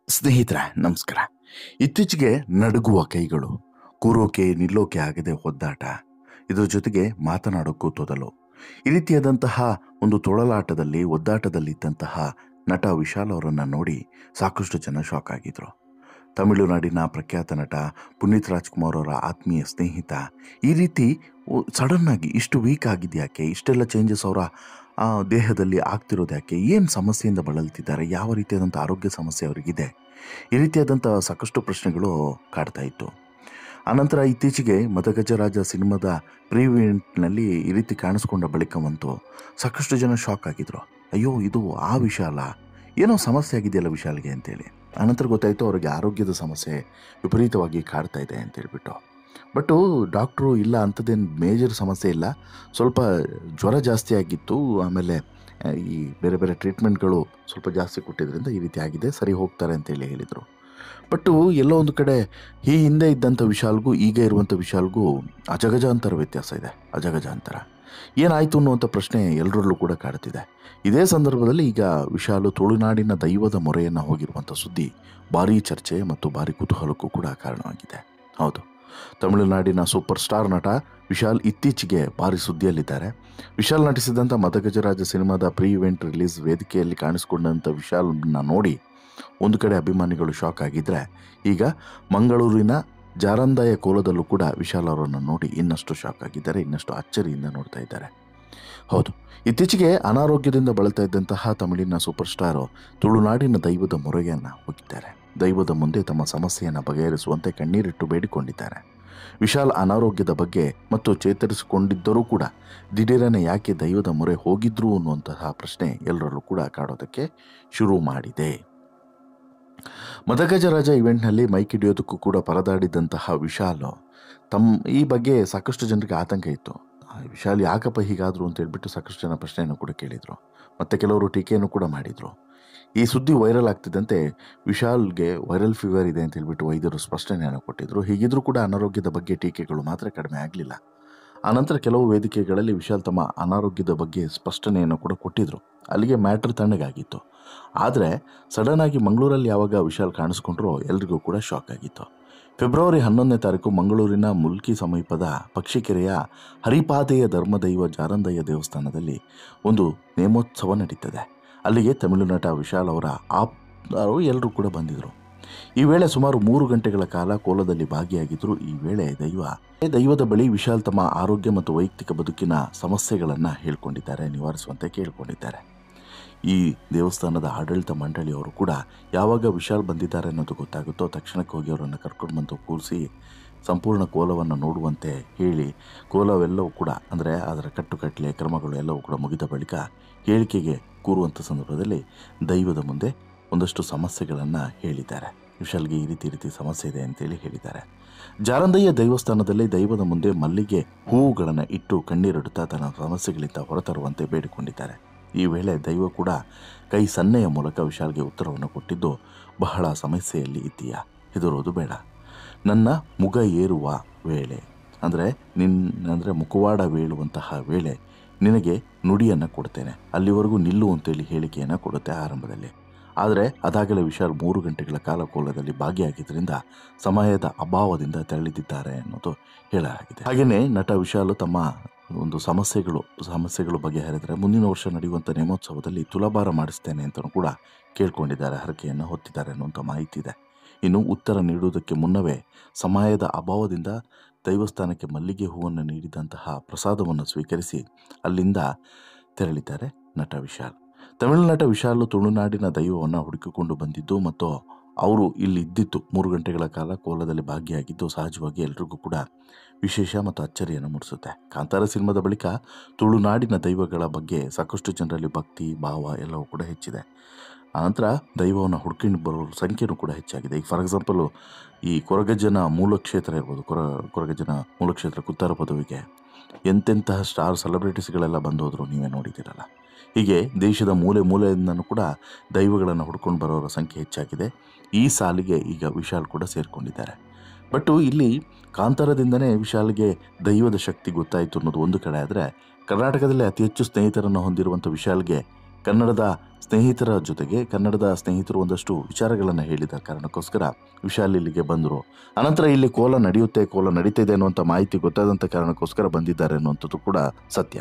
ಸ್ನೇಹಿತರೆ ನಮಸ್ಕಾರ. ಇತ್ತೀಚೆಗೆ ನಡುಗುವ ಕೈಗಳು, ಕೂರೋಕೆ ನಿಲ್ಲೋಕೆ ಆಗದೆ ಒದ್ದಾಟ, ಇದ್ರ ಜೊತೆಗೆ ಮಾತನಾಡೋಕ್ಕೂ ತೊದಲು, ಈ ರೀತಿಯಾದಂತಹ ಒಂದು ತೊಳಲಾಟದಲ್ಲಿ ಒದ್ದಾಟದಲ್ಲಿದ್ದಂತಹ ನಟ ವಿಶಾಲ್ ಅವರನ್ನು ನೋಡಿ ಸಾಕಷ್ಟು ಜನ ಶಾಕ್ ಆಗಿದ್ರು. ತಮಿಳುನಾಡಿನ ಪ್ರಖ್ಯಾತ ನಟ ಪುನೀತ್ ರಾಜ್ಕುಮಾರ್ ಅವರ ಆತ್ಮೀಯ ಸ್ನೇಹಿತ ಈ ರೀತಿ ಸಡನ್ನಾಗಿ ಇಷ್ಟು ವೀಕ್ ಆಗಿದ್ಯಾಕೆ, ಇಷ್ಟೆಲ್ಲ ಚೇಂಜಸ್ ಅವರ ದೇಹದಲ್ಲಿ ಆಗ್ತಿರೋದು ಯಾಕೆ, ಏನು ಸಮಸ್ಯೆಯಿಂದ ಬಳಲ್ತಿದ್ದಾರೆ, ಯಾವ ರೀತಿಯಾದಂಥ ಆರೋಗ್ಯ ಸಮಸ್ಯೆ ಅವರಿಗಿದೆ, ಈ ರೀತಿಯಾದಂಥ ಸಾಕಷ್ಟು ಪ್ರಶ್ನೆಗಳು ಕಾಡ್ತಾ ಇತ್ತು. ಆನಂತರ ಇತ್ತೀಚೆಗೆ ಮದಗಜರಾಜ ಸಿನಿಮಾದ ಪ್ರೀವಿಯಂಟ್ನಲ್ಲಿ ಈ ರೀತಿ ಕಾಣಿಸ್ಕೊಂಡ ಬಳಿಕವಂತೂ ಸಾಕಷ್ಟು ಜನ ಶಾಕ್ ಆಗಿದ್ರು. ಅಯ್ಯೋ, ಇದು ಆ ವಿಶಾಲ, ಏನೋ ಸಮಸ್ಯೆ ಆಗಿದೆಯಲ್ಲ ವಿಶಾಲ್ಗೆ ಅಂತೇಳಿ. ಆನಂತರ ಗೊತ್ತಾಯಿತು ಅವರಿಗೆ ಆರೋಗ್ಯದ ಸಮಸ್ಯೆ ವಿಪರೀತವಾಗಿ ಕಾಡ್ತಾ ಇದೆ ಅಂತೇಳ್ಬಿಟ್ಟು. ಬಟ್ಟು ಡಾಕ್ಟ್ರು ಇಲ್ಲ, ಅಂಥದ್ದೇನು ಮೇಜರ್ ಸಮಸ್ಯೆ ಇಲ್ಲ, ಸ್ವಲ್ಪ ಜ್ವರ ಜಾಸ್ತಿ ಆಗಿತ್ತು, ಆಮೇಲೆ ಈ ಬೇರೆ ಬೇರೆ ಟ್ರೀಟ್ಮೆಂಟ್ಗಳು ಸ್ವಲ್ಪ ಜಾಸ್ತಿ ಕೊಟ್ಟಿದ್ದರಿಂದ ಈ ರೀತಿ ಆಗಿದೆ, ಸರಿ ಹೋಗ್ತಾರೆ ಅಂತೇಳಿ ಹೇಳಿದರು. ಬಟ್ಟು ಎಲ್ಲೋ ಒಂದು ಕಡೆ ಈ ಹಿಂದೆ ಇದ್ದಂಥ ವಿಶಾಲ್ಗೂ ಈಗ ಇರುವಂಥ ವಿಶಾಲ್ಗೂ ಅಜಗಜಾಂತರ ವ್ಯತ್ಯಾಸ ಇದೆ. ಅಜಗಜಾಂತರ ಏನಾಯಿತು ಅನ್ನುವಂಥ ಪ್ರಶ್ನೆ ಎಲ್ಲರಲ್ಲೂ ಕೂಡ ಕಾಡ್ತಿದೆ. ಇದೇ ಸಂದರ್ಭದಲ್ಲಿ ಈಗ ವಿಶಾಲು ತುಳುನಾಡಿನ ದೈವದ ಮೊರೆಯನ್ನು ಹೋಗಿರುವಂಥ ಸುದ್ದಿ ಭಾರೀ ಚರ್ಚೆ ಮತ್ತು ಭಾರೀ ಕುತೂಹಲಕ್ಕೂ ಕೂಡ ಕಾರಣವಾಗಿದೆ. ಹೌದು, ತಮಿಳುನಾಡಿನ ಸೂಪರ್ ಸ್ಟಾರ್ ನಟ ವಿಶಾಲ್ ಇತ್ತೀಚೆಗೆ ಭಾರಿ ಸುದ್ದಿಯಲ್ಲಿದ್ದಾರೆ. ವಿಶಾಲ್ ನಟಿಸಿದಂಥ ಮದಗಜರಾಜ ಸಿನಿಮಾದ ಪ್ರೀ ಇವೆಂಟ್ ರಿಲೀಸ್ ವೇದಿಕೆಯಲ್ಲಿ ಕಾಣಿಸಿಕೊಂಡಂಥ ವಿಶಾಲ್ನ ನೋಡಿ ಒಂದು ಕಡೆ ಅಭಿಮಾನಿಗಳು ಶಾಕ್ ಆಗಿದ್ದರೆ, ಈಗ ಮಂಗಳೂರಿನ ಜಾರಂದಾಯ ಕೋಲದಲ್ಲೂ ಕೂಡ ವಿಶಾಲ್ ಅವರನ್ನು ನೋಡಿ ಇನ್ನಷ್ಟು ಶಾಕ್ ಆಗಿದ್ದಾರೆ, ಇನ್ನಷ್ಟು ಅಚ್ಚರಿಯಿಂದ ನೋಡ್ತಾ ಇದ್ದಾರೆ. ಹೌದು, ಇತ್ತೀಚೆಗೆ ಅನಾರೋಗ್ಯದಿಂದ ಬಳಲ್ತಾ ಇದ್ದಂತಹ ತಮಿಳಿನ ಸೂಪರ್ ಸ್ಟಾರು ತುಳುನಾಡಿನ ದೈವದ ಮೊರೆಯನ್ನು ಹೋಗಿದ್ದಾರೆ. ದೈವದ ಮುಂದೆ ತಮ್ಮ ಸಮಸ್ಯೆಯನ್ನು ಬಗೆಹರಿಸುವಂತೆ ಕಣ್ಣೀರಿಟ್ಟು ಬೇಡಿಕೊಂಡಿದ್ದಾರೆ. ವಿಶಾಲ್ ಅನಾರೋಗ್ಯದ ಬಗ್ಗೆ ಮತ್ತು ಚೇತರಿಸಿಕೊಂಡಿದ್ದರೂ ಕೂಡ ದಿಢೀರನೆ ಯಾಕೆ ದೈವದ ಮೊರೆ ಹೋಗಿದ್ರು ಅನ್ನುವಂತಹ ಪ್ರಶ್ನೆ ಎಲ್ಲರಲ್ಲೂ ಕೂಡ ಕಾಡೋದಕ್ಕೆ ಶುರು ಮಾಡಿದೆ. ಮದಗಜರಾಜ ಇವೆಂಟ್ನಲ್ಲಿ ಮೈಕ್ ಹಿಡಿಯೋದಕ್ಕೂ ಕೂಡ ಪರದಾಡಿದಂತಹ ವಿಶಾಲ್ ಈ ಬಗ್ಗೆ ಸಾಕಷ್ಟು ಜನರಿಗೆ ಆತಂಕ ಇತ್ತು. ವಿಶಾಲ್ ಯಾಕಪ್ಪ ಹೀಗಾದರು ಅಂತ ಹೇಳ್ಬಿಟ್ಟು ಸಾಕಷ್ಟು ಜನ ಪ್ರಶ್ನೆಯನ್ನು ಕೂಡ ಕೇಳಿದರು, ಮತ್ತು ಕೆಲವರು ಟೀಕೆಯನ್ನು ಕೂಡ ಮಾಡಿದರು. ಈ ಸುದ್ದಿ ವೈರಲ್ ಆಗ್ತಿದ್ದಂತೆ ವಿಶಾಲ್ಗೆ ವೈರಲ್ ಫೀವರ್ ಇದೆ ಅಂತ ಹೇಳ್ಬಿಟ್ಟು ವೈದ್ಯರು ಸ್ಪಷ್ಟನೆಯನ್ನು ಕೊಟ್ಟಿದ್ದರು. ಹೀಗಿದ್ರೂ ಕೂಡ ಅನಾರೋಗ್ಯದ ಬಗ್ಗೆ ಟೀಕೆಗಳು ಮಾತ್ರ ಕಡಿಮೆ ಆಗಲಿಲ್ಲ. ಆನಂತರ ಕೆಲವು ವೇದಿಕೆಗಳಲ್ಲಿ ವಿಶಾಲ್ ತಮ್ಮ ಅನಾರೋಗ್ಯದ ಬಗ್ಗೆ ಸ್ಪಷ್ಟನೆಯನ್ನು ಕೂಡ ಕೊಟ್ಟಿದ್ದರು. ಅಲ್ಲಿಗೆ ಮ್ಯಾಟ್ರ್ ತಣ್ಣಗಾಗಿತ್ತು. ಆದರೆ ಸಡನ್ನಾಗಿ ಮಂಗಳೂರಲ್ಲಿ ಯಾವಾಗ ವಿಶಾಲ್ ಕಾಣಿಸ್ಕೊಂಡ್ರೋ ಎಲ್ರಿಗೂ ಕೂಡ ಶಾಕ್ ಆಗಿತ್ತು. ಫೆಬ್ರವರಿ 11ನೇ ತಾರೀಕು ಮಂಗಳೂರಿನ ಮುಲ್ಕಿ ಸಮೀಪದ ಪಕ್ಷಿಕೆರೆಯ ಹರಿಪಾದೆಯ ಧರ್ಮದೈವ ಜಾರಂದಯ್ಯ ದೇವಸ್ಥಾನದಲ್ಲಿ ಒಂದು ನೇಮೋತ್ಸವ ನಡೀತದೆ. ಅಲ್ಲಿಗೆ ತಮಿಳು ನಟ ವಿಶಾಲ್ ಅವರ ಆಪ್ತರು ಎಲ್ಲರೂ ಕೂಡ ಬಂದಿದ್ದರು. ಈ ವೇಳೆ ಸುಮಾರು 3 ಗಂಟೆಗಳ ಕಾಲ ಕೋಲದಲ್ಲಿ ಭಾಗಿಯಾಗಿದ್ದರು. ಈ ವೇಳೆ ದೈವದ ಬಳಿ ವಿಶಾಲ್ ತಮ್ಮ ಆರೋಗ್ಯ ಮತ್ತು ವೈಯಕ್ತಿಕ ಬದುಕಿನ ಸಮಸ್ಯೆಗಳನ್ನು ಹೇಳ್ಕೊಂಡಿದ್ದಾರೆ, ನಿವಾರಿಸುವಂತೆ ಕೇಳಿಕೊಂಡಿದ್ದಾರೆ. ಈ ದೇವಸ್ಥಾನದ ಆಡಳಿತ ಮಂಡಳಿಯವರು ಕೂಡ ಯಾವಾಗ ವಿಶಾಲ್ ಬಂದಿದ್ದಾರೆ ಅನ್ನೋದು ಗೊತ್ತಾಗುತ್ತೋ ತಕ್ಷಣಕ್ಕೆ ಹೋಗಿ ಅವರನ್ನು ಕರ್ಕೊಂಡು ಬಂದು ಕೂರಿಸಿ ಸಂಪೂರ್ಣ ಕೋಲವನ್ನು ನೋಡುವಂತೆ ಹೇಳಿ, ಕೋಲವೆಲ್ಲವೂ ಕೂಡ ಅಂದರೆ ಅದರ ಕಟ್ಟುಕಟ್ಟಲೆ ಕ್ರಮಗಳು ಎಲ್ಲವೂ ಕೂಡ ಮುಗಿದ ಬಳಿಕ ಹೇಳಿಕೆಗೆ ಕೂರುವಂಥ ಸಂದರ್ಭದಲ್ಲಿ ದೈವದ ಮುಂದೆ ಒಂದಷ್ಟು ಸಮಸ್ಯೆಗಳನ್ನು ಹೇಳಿದ್ದಾರೆ. ವಿಶಾಲ್ಗೆ ಈ ರೀತಿ ಸಮಸ್ಯೆ ಇದೆ ಅಂತೇಳಿ ಹೇಳಿದ್ದಾರೆ. ಜಾರಂದಯ್ಯ ದೇವಸ್ಥಾನದಲ್ಲಿ ದೈವದ ಮುಂದೆ ಮಲ್ಲಿಗೆ ಹೂವುಗಳನ್ನು ಇಟ್ಟು ಕಣ್ಣೀರಿಡುತ್ತಾ ತನ್ನ ಸಮಸ್ಯೆಗಳಿಂದ ಹೊರತರುವಂತೆ ಬೇಡಿಕೊಂಡಿದ್ದಾರೆ. ಈ ವೇಳೆ ದೈವ ಕೂಡ ಕೈ ಸನ್ನೆಯ ಮೂಲಕ ವಿಶಾಲ್ಗೆ ಉತ್ತರವನ್ನು ಕೊಟ್ಟಿದ್ದು, ಬಹಳ ಸಮಸ್ಯೆಯಲ್ಲಿ ಇದ್ದೀಯಾ, ಹೆದರೋದು ಬೇಡ, ನನ್ನ ಮುಗ ಏರುವ ವೇಳೆ ಅಂದರೆ ಮುಖವಾಡ ವೇಳುವಂತಹ ವೇಳೆ ನಿನಗೆ ನುಡಿಯನ್ನು ಕೊಡ್ತೇನೆ, ಅಲ್ಲಿವರೆಗೂ ನಿಲ್ಲು ಅಂತೇಳಿ ಹೇಳಿಕೆಯನ್ನು ಕೊಡುತ್ತೆ ಆರಂಭದಲ್ಲಿ. ಆದರೆ ಅದಾಗಲೇ ವಿಶಾಲ್ 3 ಗಂಟೆಗಳ ಕಾಲ ಕೋಲದಲ್ಲಿ ಭಾಗಿಯಾಗಿದ್ದರಿಂದ ಸಮಯದ ಅಭಾವದಿಂದ ತೆರಳಿದಿದ್ದಾರೆ ಅನ್ನೋದು ಹೇಳಲಾಗಿದೆ. ಹಾಗೆಯೇ ನಟ ವಿಶಾಲ್ ತಮ್ಮ ಒಂದು ಸಮಸ್ಯೆಗಳು ಬಗೆಹರಿದರೆ ಮುಂದಿನ ವರ್ಷ ನಡೆಯುವಂಥ ನೇಮೋತ್ಸವದಲ್ಲಿ ತುಲಾಭಾರ ಮಾಡಿಸ್ತೇನೆ ಅಂತಲೂ ಕೂಡ ಕೇಳ್ಕೊಂಡಿದ್ದಾರೆ, ಹರಕೆಯನ್ನು ಹೊತ್ತಿದ್ದಾರೆ ಅನ್ನುವಂಥ ಮಾಹಿತಿ ಇದೆ. ಇನ್ನು ಉತ್ತರ ನೀಡುವುದಕ್ಕೆ ಮುನ್ನವೇ ಸಮಯದ ಅಭಾವದಿಂದ ದೈವಸ್ಥಾನಕ್ಕೆ ಮಲ್ಲಿಗೆ ಹೂವನ್ನು ನೀಡಿದಂತಹ ಪ್ರಸಾದವನ್ನು ಸ್ವೀಕರಿಸಿ ಅಲ್ಲಿಂದ ತೆರಳಿದ್ದಾರೆ ನಟ ವಿಶಾಲ್. ತಮಿಳು ನಟ ವಿಶಾಲ್ ತುಳುನಾಡಿನ ದೈವವನ್ನು ಹುಡುಕಿಕೊಂಡು ಬಂದಿದ್ದು ಮತ್ತು ಅವರು ಇಲ್ಲಿ ಇದ್ದಿತ್ತು 3 ಗಂಟೆಗಳ ಕಾಲ ಕೋಲದಲ್ಲಿ ಭಾಗಿಯಾಗಿದ್ದು ಸಹಜವಾಗಿ ಎಲ್ರಿಗೂ ಕೂಡ ವಿಶೇಷ ಮತ್ತು ಅಚ್ಚರಿಯನ್ನು ಮೂಡಿಸುತ್ತೆ. ಕಾಂತಾರ ಸಿನಿಮಾದ ಬಳಿಕ ತುಳುನಾಡಿನ ದೈವಗಳ ಬಗ್ಗೆ ಸಾಕಷ್ಟು ಜನರಲ್ಲಿ ಭಕ್ತಿ ಭಾವ ಎಲ್ಲವೂ ಕೂಡ ಹೆಚ್ಚಿದೆ. ಆನಂತರ ದೈವವನ್ನು ಹುಡುಕಿಕೊಂಡು ಬರೋರ ಸಂಖ್ಯೆಯೂ ಕೂಡ ಹೆಚ್ಚಾಗಿದೆ. ಈಗ ಫಾರ್ ಎಕ್ಸಾಂಪಲು ಈ ಕೊರಗಜ್ಜನ ಮೂಲಕ್ಷೇತ್ರ ಇರ್ಬೋದು, ಕೊರಗಜ್ಜನ ಮೂಲಕ್ಷೇತ್ರ ಕುತ್ತಾರ ಪದವಿಗೆ ಎಂತೆಂತಹ ಸ್ಟಾರ್ ಸೆಲೆಬ್ರಿಟೀಸ್ಗಳೆಲ್ಲ ಬಂದೋದ್ರು, ನೀವೇ ನೋಡಿದ್ದೀರಲ್ಲ. ಹೀಗೆ ದೇಶದ ಮೂಲೆಯಿಂದನೂ ಕೂಡ ದೈವಗಳನ್ನು ಹುಡ್ಕೊಂಡು ಬರೋರ ಸಂಖ್ಯೆ ಹೆಚ್ಚಾಗಿದೆ. ಈ ಸಾಲಿಗೆ ಈಗ ವಿಶಾಲ್ ಕೂಡ ಸೇರಿಕೊಂಡಿದ್ದಾರೆ. ಬಟ್ಟು ಇಲ್ಲಿ ಕಾಂತಾರದಿಂದನೇ ವಿಶಾಲ್ಗೆ ದೈವದ ಶಕ್ತಿ ಗೊತ್ತಾಯಿತು ಅನ್ನೋದು ಒಂದು ಕಡೆ ಆದರೆ, ಕರ್ನಾಟಕದಲ್ಲಿ ಅತಿ ಹೆಚ್ಚು ಸ್ನೇಹಿತರನ್ನು ಹೊಂದಿರುವಂಥ ವಿಶಾಲ್ಗೆ ಕನ್ನಡದ ಸ್ನೇಹಿತರು ಒಂದಷ್ಟು ವಿಚಾರಗಳನ್ನು ಹೇಳಿದ ಕಾರಣಕ್ಕೋಸ್ಕರ ವಿಶಾಲ್ ಇಲ್ಲಿಗೆ ಬಂದರು. ಅನಂತರ ಇಲ್ಲಿ ಕೋಲ ನಡೀತಿದೆ ಅನ್ನುವಂಥ ಮಾಹಿತಿ ಗೊತ್ತಾದಂಥ ಕಾರಣಕ್ಕೋಸ್ಕರ ಬಂದಿದ್ದಾರೆ ಅನ್ನುವಂಥದ್ದು ಕೂಡ ಸತ್ಯ.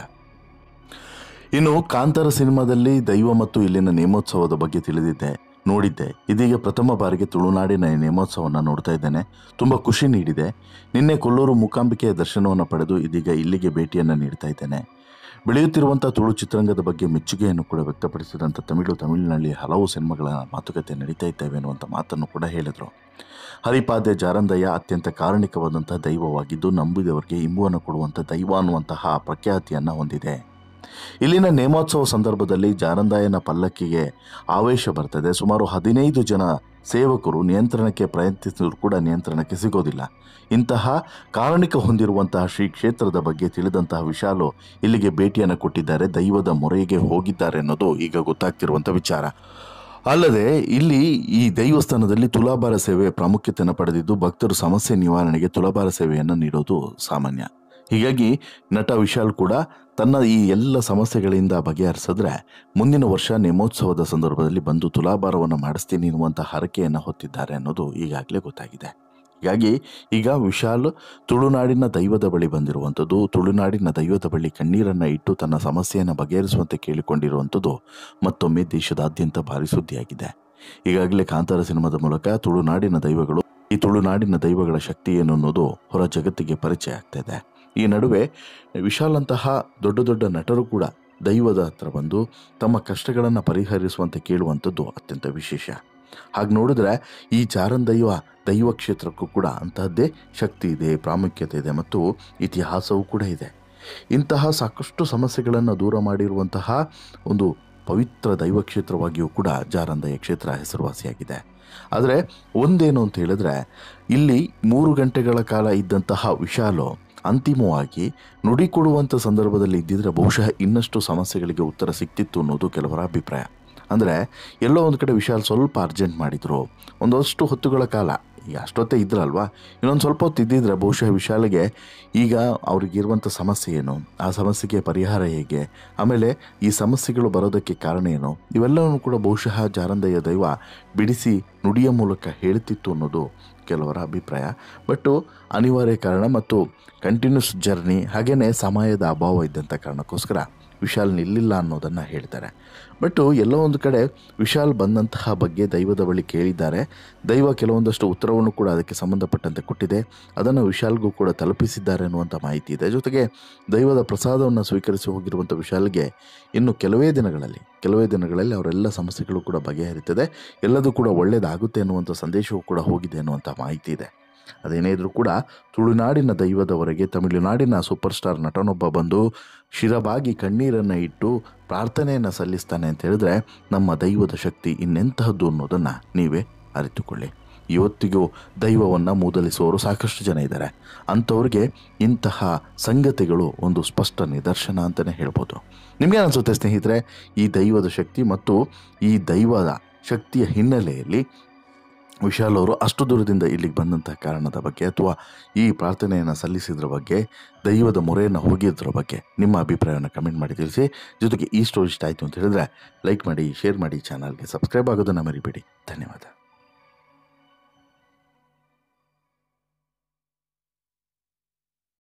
ಇನ್ನು ಕಾಂತಾರ ಸಿನಿಮಾದಲ್ಲಿ ದೈವ ಮತ್ತು ಇಲ್ಲಿನ ನೇಮೋತ್ಸವದ ಬಗ್ಗೆ ನೋಡಿದ್ದೆ. ಇದೀಗ ಪ್ರಥಮ ಬಾರಿಗೆ ತುಳುನಾಡಿನ ನೇಮೋತ್ಸವವನ್ನು ನೋಡ್ತಾ ಇದ್ದೇನೆ. ತುಂಬ ಖುಷಿ ನೀಡಿದೆ. ನಿನ್ನೆ ಕೊಲ್ಲೂರು ಮೂಕಾಂಬಿಕೆಯ ದರ್ಶನವನ್ನು ಪಡೆದು ಇದೀಗ ಇಲ್ಲಿಗೆ ಭೇಟಿಯನ್ನು ನೀಡ್ತಾ ಇದ್ದೇನೆ. ಬೆಳೆಯುತ್ತಿರುವಂಥ ತುಳು ಚಿತ್ರರಂಗದ ಬಗ್ಗೆ ಮೆಚ್ಚುಗೆಯನ್ನು ಕೂಡ ವ್ಯಕ್ತಪಡಿಸಿದಂಥ ತಮಿಳಿನಲ್ಲಿ ಹಲವು ಸಿನಿಮಾಗಳ ಮಾತುಕತೆ ನಡೀತಾ ಇದ್ದೇವೆ ಅನ್ನುವಂಥ ಮಾತನ್ನು ಕೂಡ ಹೇಳಿದರು. ಹರಿಪಾದ್ಯ ಜಾರಂದಯ್ಯ ಅತ್ಯಂತ ಕಾರಣಿಕವಾದಂತಹ ದೈವವಾಗಿದ್ದು ನಂಬಿದವರಿಗೆ ಇಂಬುವನ್ನು ಕೊಡುವಂಥ ದೈವ ಅನ್ನುವಂತಹ ಪ್ರಖ್ಯಾತಿಯನ್ನು ಹೊಂದಿದೆ. ಇಲ್ಲಿನ ನೇಮೋತ್ಸವ ಸಂದರ್ಭದಲ್ಲಿ ಜಾರಂದಾಯನ ಪಲ್ಲಕ್ಕಿಗೆ ಆವೇಶ ಬರ್ತದೆ. ಸುಮಾರು 15 ಜನ ಸೇವಕರು ನಿಯಂತ್ರಣಕ್ಕೆ ಪ್ರಯತ್ನಿಸಿದರೂ ಕೂಡ ನಿಯಂತ್ರಣಕ್ಕೆ ಸಿಗೋದಿಲ್ಲ. ಇಂತಹ ಕಾರಣಿಕ ಹೊಂದಿರುವಂತಹ ಶ್ರೀ ಕ್ಷೇತ್ರದ ಬಗ್ಗೆ ತಿಳಿದಂತಹ ವಿಶಾಲು ಇಲ್ಲಿಗೆ ಭೇಟಿಯನ್ನು ಕೊಟ್ಟಿದ್ದಾರೆ, ದೈವದ ಮೊರೆಗೆ ಹೋಗಿದ್ದಾರೆ ಅನ್ನೋದು ಈಗ ಗೊತ್ತಾಗ್ತಿರುವಂಥ ವಿಚಾರ. ಅಲ್ಲದೆ ಇಲ್ಲಿ ಈ ದೈವಸ್ಥಾನದಲ್ಲಿ ತುಲಾಭಾರ ಸೇವೆ ಪ್ರಾಮುಖ್ಯತೆಯನ್ನು ಪಡೆದಿದ್ದು ಭಕ್ತರು ಸಮಸ್ಯೆ ನಿವಾರಣೆಗೆ ತುಲಾಭಾರ ಸೇವೆಯನ್ನು ನೀಡೋದು ಸಾಮಾನ್ಯ. ಹೀಗಾಗಿ ನಟ ವಿಶಾಲ್ ಕೂಡ ತನ್ನ ಈ ಎಲ್ಲ ಸಮಸ್ಯೆಗಳಿಂದ ಬಗೆಹರಿಸಿದ್ರೆ ಮುಂದಿನ ವರ್ಷ ನೇಮೋತ್ಸವದ ಸಂದರ್ಭದಲ್ಲಿ ಬಂದು ತುಲಾಭಾರವನ್ನು ಮಾಡಿಸ್ತೀನಿ ಎನ್ನುವಂಥ ಹರಕೆಯನ್ನು ಹೊತ್ತಿದ್ದಾರೆ ಅನ್ನೋದು ಈಗಾಗಲೇ ಗೊತ್ತಾಗಿದೆ. ಹೀಗಾಗಿ ಈಗ ವಿಶಾಲ್ ತುಳುನಾಡಿನ ದೈವದ ಬಳಿ ಬಂದಿರುವಂಥದ್ದು, ತುಳುನಾಡಿನ ದೈವದ ಬಳಿ ಕಣ್ಣೀರನ್ನು ಇಟ್ಟು ತನ್ನ ಸಮಸ್ಯೆಯನ್ನು ಬಗೆಹರಿಸುವಂತೆ ಕೇಳಿಕೊಂಡಿರುವಂಥದ್ದು ಮತ್ತೊಮ್ಮೆ ದೇಶದಾದ್ಯಂತ ಭಾರಿ ಸುದ್ದಿಯಾಗಿದೆ. ಈಗಾಗಲೇ ಕಾಂತಾರ ಸಿನಿಮಾದ ಮೂಲಕ ತುಳುನಾಡಿನ ದೈವಗಳ ಶಕ್ತಿ ಏನು ಅನ್ನೋದು ಹೊರ ಜಗತ್ತಿಗೆ ಪರಿಚಯ ಆಗ್ತಾ ಇದೆ. ಈ ನಡುವೆ ವಿಶಾಲ್ ಅಂತಹ ದೊಡ್ಡ ನಟರು ಕೂಡ ದೈವದ ಹತ್ರ ಬಂದು ತಮ್ಮ ಕಷ್ಟಗಳನ್ನು ಪರಿಹರಿಸುವಂತೆ ಕೇಳುವಂಥದ್ದು ಅತ್ಯಂತ ವಿಶೇಷ. ಹಾಗೆ ನೋಡಿದ್ರೆ ಈ ದೈವ ಕ್ಷೇತ್ರಕ್ಕೂ ಕೂಡ ಅಂತಹದ್ದೇ ಶಕ್ತಿ ಇದೆ, ಪ್ರಾಮುಖ್ಯತೆ ಇದೆ ಮತ್ತು ಇತಿಹಾಸವೂ ಕೂಡ ಇದೆ. ಇಂತಹ ಸಾಕಷ್ಟು ಸಮಸ್ಯೆಗಳನ್ನು ದೂರ ಮಾಡಿರುವಂತಹ ಒಂದು ಪವಿತ್ರ ದೈವ ಕ್ಷೇತ್ರವಾಗಿಯೂ ಕೂಡ ಜಾರಂದಯ್ಯ ಕ್ಷೇತ್ರ ಹೆಸರುವಾಸಿಯಾಗಿದೆ. ಆದರೆ ಒಂದೇನು ಅಂತ ಹೇಳಿದ್ರೆ, ಇಲ್ಲಿ 3 ಗಂಟೆಗಳ ಕಾಲ ಇದ್ದಂತಹ ವಿಶಾಲು ಅಂತಿಮವಾಗಿ ನುಡಿ ಕೊಡುವಂಥ ಸಂದರ್ಭದಲ್ಲಿ ಇದ್ದಿದ್ರೆ ಬಹುಶಃ ಇನ್ನಷ್ಟು ಸಮಸ್ಯೆಗಳಿಗೆ ಉತ್ತರ ಸಿಕ್ತಿತ್ತು ಅನ್ನೋದು ಕೆಲವರ ಅಭಿಪ್ರಾಯ. ಅಂದರೆ ಎಲ್ಲೋ ಒಂದು ಕಡೆ ವಿಶಾಲ್ ಸ್ವಲ್ಪ ಅರ್ಜೆಂಟ್ ಮಾಡಿದರು. ಒಂದಷ್ಟು ಹೊತ್ತುಗಳ ಕಾಲ ಈಗ ಅಷ್ಟೊತ್ತೇ ಇದ್ರಲ್ವಾ, ಇನ್ನೊಂದು ಸ್ವಲ್ಪ ಹೊತ್ತು ಇದ್ದಿದ್ರೆ ಬಹುಶಃ ವಿಶಾಲಿಗೆ ಈಗ ಅವ್ರಿಗಿರುವಂಥ ಸಮಸ್ಯೆ ಏನು, ಆ ಸಮಸ್ಯೆಗೆ ಪರಿಹಾರ ಹೇಗೆ, ಆಮೇಲೆ ಈ ಸಮಸ್ಯೆಗಳು ಬರೋದಕ್ಕೆ ಕಾರಣ ಏನು, ಇವೆಲ್ಲವೂ ಕೂಡ ಬಹುಶಃ ಜಾರಂದಯ್ಯ ದೈವ ಬಿಡಿಸಿ ನುಡಿಯ ಮೂಲಕ ಹೇಳ್ತಿತ್ತು ಅನ್ನೋದು ಕೆಲವರ ಅಭಿಪ್ರಾಯ. ಬಟ್ಟು ಅನಿವಾರ್ಯ ಕಾರಣ ಮತ್ತು ಕಂಟಿನ್ಯೂಸ್ ಜರ್ನಿ ಹಾಗೆಯೇ ಸಮಯದ ಅಭಾವ ಇದ್ದಂಥ ಕಾರಣಕ್ಕೋಸ್ಕರ ವಿಶಾಲ್ ನಿಲ್ಲಿಲ್ಲ ಅನ್ನೋದನ್ನು ಹೇಳ್ತಾರೆ. ಬಟ್ಟು ಎಲ್ಲೋ ಒಂದು ಕಡೆ ವಿಶಾಲ್ ಬಂದಂತಹ ಬಗ್ಗೆ ದೈವದ ಬಳಿ ಕೇಳಿದ್ದಾರೆ. ದೈವ ಕೆಲವೊಂದಷ್ಟು ಉತ್ತರವನ್ನು ಕೂಡ ಅದಕ್ಕೆ ಸಂಬಂಧಪಟ್ಟಂತೆ ಕೊಟ್ಟಿದೆ. ಅದನ್ನು ವಿಶಾಲ್ಗೂ ಕೂಡ ತಲುಪಿಸಿದ್ದಾರೆ ಅನ್ನುವಂಥ ಮಾಹಿತಿ ಇದೆ. ಜೊತೆಗೆ ದೈವದ ಪ್ರಸಾದವನ್ನು ಸ್ವೀಕರಿಸಿ ಹೋಗಿರುವಂಥ ವಿಶಾಲ್ಗೆ ಇನ್ನು ಕೆಲವೇ ದಿನಗಳಲ್ಲಿ ಅವರೆಲ್ಲ ಸಮಸ್ಯೆಗಳು ಕೂಡ ಬಗೆಹರಿತದೆ, ಎಲ್ಲದೂ ಕೂಡ ಒಳ್ಳೆಯದಾಗುತ್ತೆ ಅನ್ನುವಂಥ ಸಂದೇಶವೂ ಕೂಡ ಹೋಗಿದೆ ಅನ್ನುವಂಥ ಮಾಹಿತಿ ಇದೆ. ಅದೇನೇ ಇದ್ರೂ ಕೂಡ ತುಳುನಾಡಿನ ದೈವದವರೆಗೆ ತಮಿಳುನಾಡಿನ ಸೂಪರ್ ಸ್ಟಾರ್ ನಟನೊಬ್ಬ ಬಂದು ಶಿರಬಾಗಿ ಕಣ್ಣೀರನ್ನು ಇಟ್ಟು ಪ್ರಾರ್ಥನೆಯನ್ನು ಸಲ್ಲಿಸ್ತಾನೆ ಅಂತ ಹೇಳಿದ್ರೆ ನಮ್ಮ ದೈವದ ಶಕ್ತಿ ಇನ್ನೆಂತಹದ್ದು ಅನ್ನೋದನ್ನು ನೀವೇ ಅರಿತುಕೊಳ್ಳಿ. ಇವತ್ತಿಗೂ ದೈವವನ್ನು ಮೂದಲಿಸುವವರು ಸಾಕಷ್ಟು ಜನ ಇದ್ದಾರೆ. ಅಂಥವ್ರಿಗೆ ಇಂತಹ ಸಂಗತಿಗಳು ಒಂದು ಸ್ಪಷ್ಟ ನಿದರ್ಶನ ಅಂತಲೇ ಹೇಳ್ಬೋದು. ನಿಮಗೇನು ಅನಿಸುತ್ತೆ ಸ್ನೇಹಿತರೆ, ಈ ದೈವದ ಶಕ್ತಿ ಮತ್ತು ಈ ದೈವದ ಶಕ್ತಿಯ ಹಿನ್ನೆಲೆಯಲ್ಲಿ ವಿಶಾಲ್ ಅವರು ಅಷ್ಟು ದೂರದಿಂದ ಇಲ್ಲಿಗೆ ಬಂದಂಥ ಕಾರಣದ ಬಗ್ಗೆ ಅಥವಾ ಈ ಪ್ರಾರ್ಥನೆಯನ್ನು ಸಲ್ಲಿಸಿದ್ರ ಬಗ್ಗೆ, ದೈವದ ಮೊರೆಯನ್ನು ಹೋಗಿದ್ರ ಬಗ್ಗೆ ನಿಮ್ಮ ಅಭಿಪ್ರಾಯವನ್ನು ಕಮೆಂಟ್ ಮಾಡಿ ತಿಳಿಸಿ. ಜೊತೆಗೆ ಈ ಸ್ಟೋರಿ ಇಷ್ಟ ಆಯಿತು ಅಂತ ಹೇಳಿದ್ರೆ ಲೈಕ್ ಮಾಡಿ, ಶೇರ್ ಮಾಡಿ, ಚಾನಲ್ಗೆ ಸಬ್ಸ್ಕ್ರೈಬ್ ಆಗೋದನ್ನು ಮರಿಬೇಡಿ. ಧನ್ಯವಾದ.